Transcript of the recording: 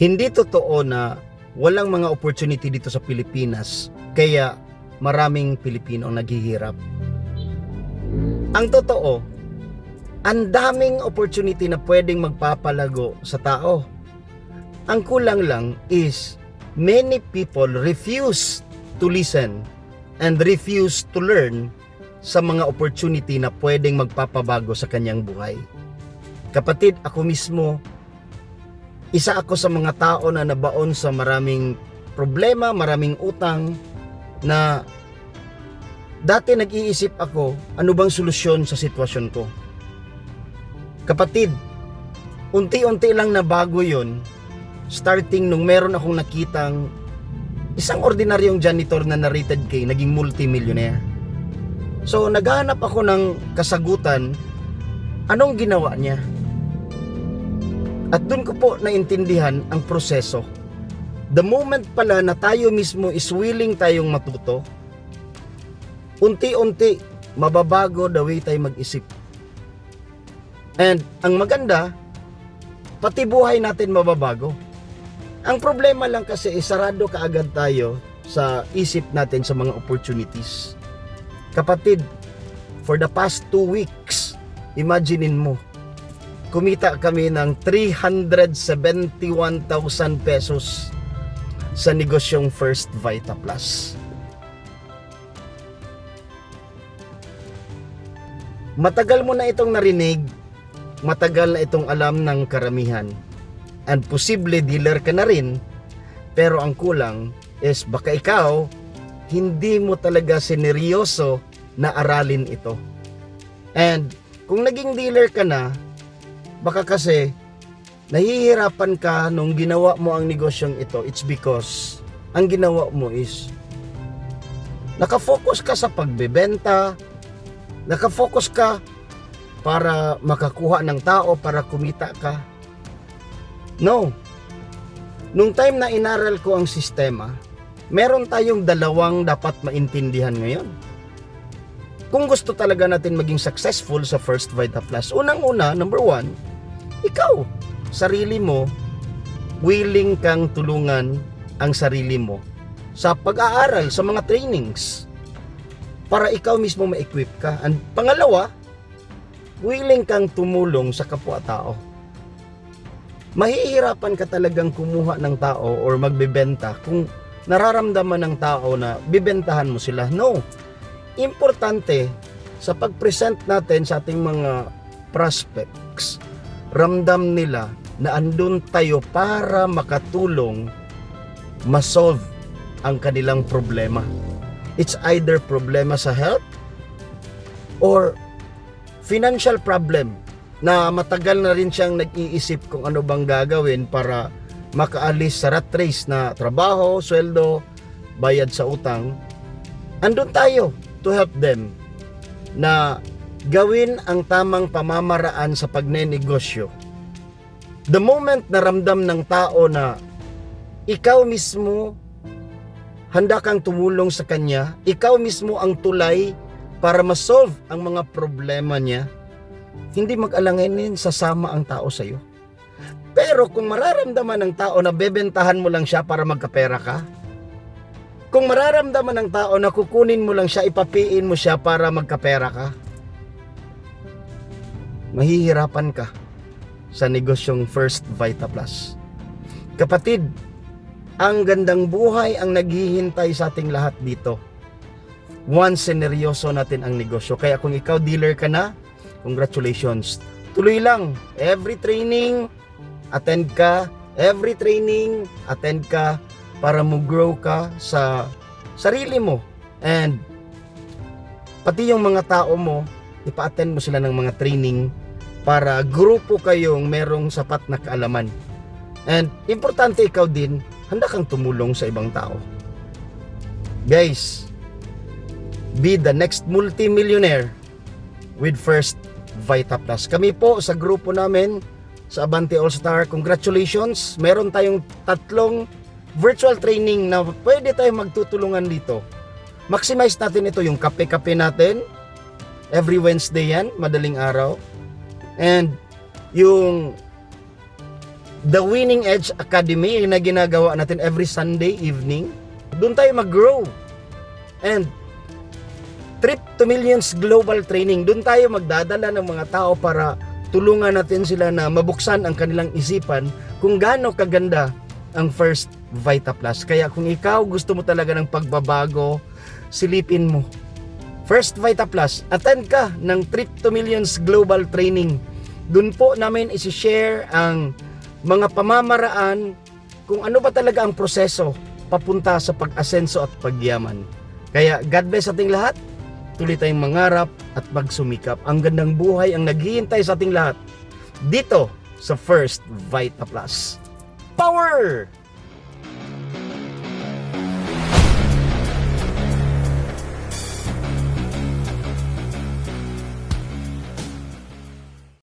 Hindi totoo na walang mga opportunity dito sa Pilipinas, kaya maraming Pilipino ang naghihirap. Ang totoo, ang daming opportunity na pwedeng magpapalago sa tao. Ang kulang lang is many people refuse to listen and refuse to learn sa mga opportunity na pwedeng magpapabago sa kanyang buhay. Kapatid, ako mismo, isa ako sa mga tao na nabaon sa maraming problema, maraming utang, na dati nag-iisip ako, ano bang solusyon sa sitwasyon ko? Kapatid, unti-unti lang nabago yun, starting nung meron akong nakitang isang ordinaryong janitor na na-rated K, naging multimillionaire. So, naghahanap ako ng kasagutan, anong ginawa niya? At doon ko po naintindihan ang proseso. The moment pala na tayo mismo is willing tayong matuto, unti-unti mababago the way tayo mag-isip. And ang maganda, pati buhay natin mababago. Ang problema lang kasi sarado kaagad tayo sa isip natin sa mga opportunities. Kapatid, for the past 2 weeks, imaginein mo, kumita kami ng 371,000 pesos sa negosyong First Vita Plus. Matagal mo na itong narinig, matagal na itong alam ng karamihan, and posible dealer ka na rin, pero ang kulang is baka ikaw hindi mo talaga sineryoso na aralin ito. And kung naging dealer ka na, baka kasi nahihirapan ka nung ginawa mo ang negosyong ito. It's because ang ginawa mo is nakafocus ka sa pagbebenta, nakafocus ka para makakuha ng tao, para kumita ka. No. Nung time na inaral ko ang sistema, meron tayong dalawang dapat maintindihan ngayon. Kung gusto talaga natin maging successful sa First Vita Plus, unang-una, number 1, ikaw, sarili mo, willing kang tulungan ang sarili mo sa pag-aaral, sa mga trainings, para ikaw mismo ma-equip ka. And pangalawa, willing kang tumulong sa kapwa-tao. Mahihirapan ka talagang kumuha ng tao or magbebenta kung nararamdaman ng tao na bibentahan mo sila. No. Importante sa pag-present natin sa ating mga prospects, ramdam nila na andun tayo para makatulong ma-solve ang kanilang problema. It's either problema sa health or financial problem na matagal na rin siyang nag-iisip kung ano bang gagawin para makaalis sa rat race na trabaho, sweldo, bayad sa utang. Andun tayo to help them na gawin ang tamang pamamaraan sa pagnenegosyo. The moment na ramdam ng tao na ikaw mismo handa kang tumulong sa kanya, ikaw mismo ang tulay para ma-solve ang mga problema niya, hindi mag-alanganin, sasama ang tao sa iyo. Pero kung mararamdaman ng tao na bebentahan mo lang siya para magkapera ka, kung mararamdaman ng tao na kukunin mo lang siya, ipapiin mo siya para magkapera ka, mahihirapan ka sa negosyong First Vita Plus. Kapatid, ang gandang buhay ang naghihintay sa ating lahat dito once sineryoso natin ang negosyo. Kaya kung ikaw dealer ka na, congratulations. Tuloy lang. Every training, attend ka. Every training, attend ka para mag-grow ka sa sarili mo. And pati yung mga tao mo, ipa-attend mo sila ng mga training para grupo kayong merong sapat na kaalaman. And importante ikaw din, handa kang tumulong sa ibang tao. Guys, be the next multimillionaire with First Vita Plus. Kami po sa grupo namin sa Abante All Star, congratulations. Meron tayong 3 virtual training na pwede tayong magtutulungan dito. Maximize natin ito, yung kape-kape natin. Every Wednesday yan, madaling araw. And yung The Winning Edge Academy na ginagawa natin every Sunday evening. Doon tayo mag-grow. And Trip to Millions Global Training, doon tayo magdadala ng mga tao para tulungan natin sila na mabuksan ang kanilang isipan kung gaano kaganda ang First Vita Plus. Kaya kung ikaw gusto mo talaga ng pagbabago, silipin mo First Vita Plus. Attend ka ng Trip to Millions Global Training. Doon po namin isi-share ang mga pamamaraan kung ano ba talaga ang proseso papunta sa pag-asenso at pagyaman. Kaya God bless ating lahat. Tuloy tayong mangarap at magsumikap. Ang gandang buhay ang naghihintay sa ating lahat dito sa First Vita Plus. Power!